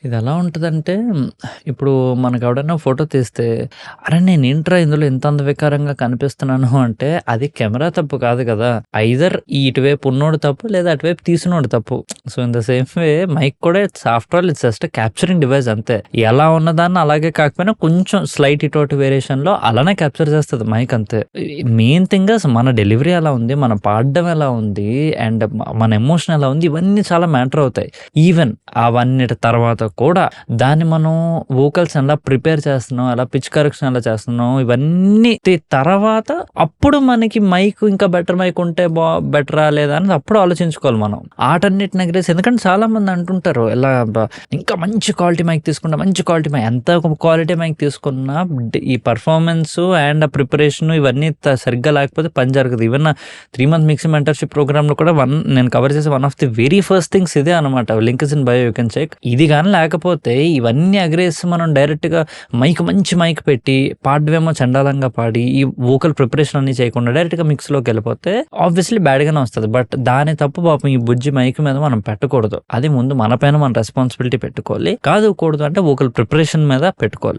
ఇదెలా ఉంటదంటే, ఇప్పుడు మనకెవడన్నా ఫోటో తీస్తే, "అరె! నేనేంట్రా ఇందులో ఇంత అందవికారంగా కనిపిస్తున్నాను" అంటే, అది కెమెరా తప్పు కాదు గదా! ఐదర్ ఇటువైపు ఉన్నోడు తప్పు, లేదా అటువైపు తీసినోడు తప్పు. So, in the same way mike కూడా after all it's just a capturing device అంతే. ఎలా ఉన్నదాన్ని అలాగే కాకపోయినా కొంచెం స్లైట్ ఇటు అటు వేరియేషన్‌లో అలానే క్యాప్చర్ చేస్తది మైక్ అంతే. మెయిన్ థింగ్ ఈస్ మన డెలివరీ ఎలా ఉంది, మనం పాడడం ఎలా ఉంది, అండ్ మన ఎమోషన్ ఎలా ఉంది, ఇవన్నీ చాలా మ్యాటర్ అవుతాయి. ఈవెన్ అవన్నిటి తర్వాత కూడా దాన్ని మనం వోకల్స్ ఎలా ప్రిపేర్ చేస్తున్నాం, ఎలా పిచ్ కరెక్షన్ ఎలా చేస్తున్నాం, ఇవన్నీ తర్వాత అప్పుడు మనకి మైక్ ఇంకా బెటర్ మైక్ ఉంటే బెటరా లేదా అనేది అప్పుడు ఆలోచించుకోవాలి మనం. ఆటన్నిటిని ఎగరేసి ఎందుకంటే చాలా మంది అంటుంటారు ఇలా ఇంకా మంచి క్వాలిటీ మైక్ తీసుకుంటా, మంచి క్వాలిటీ మైక్ ఎంత క్వాలిటీ మైక్ తీసుకున్నా ఈ పర్ఫార్మెన్స్ అండ్ ఆ ప్రిపరేషన్ ఇవన్నీ సరిగ్గా లేకపోతే పని జరగదు. Even 3 month mixing mentorship programme లో కూడా నేను కవర్ చేసే one of the very first things ఇదే అనమాట. Link is in bio, you can check. ఇది కానీ లేకపోతే ఇవన్నీ ఎగరేసి మనం డైరెక్ట్‌గా మంచి మైక్ పెట్టి పాడడమేమో చండాలంగా పాడి, ఈ వోకల్ ప్రిపరేషన్ అన్నీ చేయకుండా డైరెక్ట్‌గా మిక్స్‌లోకెళ్ళిపోతే ఆబ్వియస్లీ బ్యాడ్‌గానే వస్తది. బట్ దాని తప్పు పాపం ఈ బుజ్జి మైక్ మీద మనం పెట్టకూడదు. అది ముందు మన పైన మన రెస్పాన్సిబిలిటీ పెట్టుకోవాలి. కాదు కూడదు అంటే వోకల్ ప్రిపరేషన్ మీద పెట్టుకోవాలి.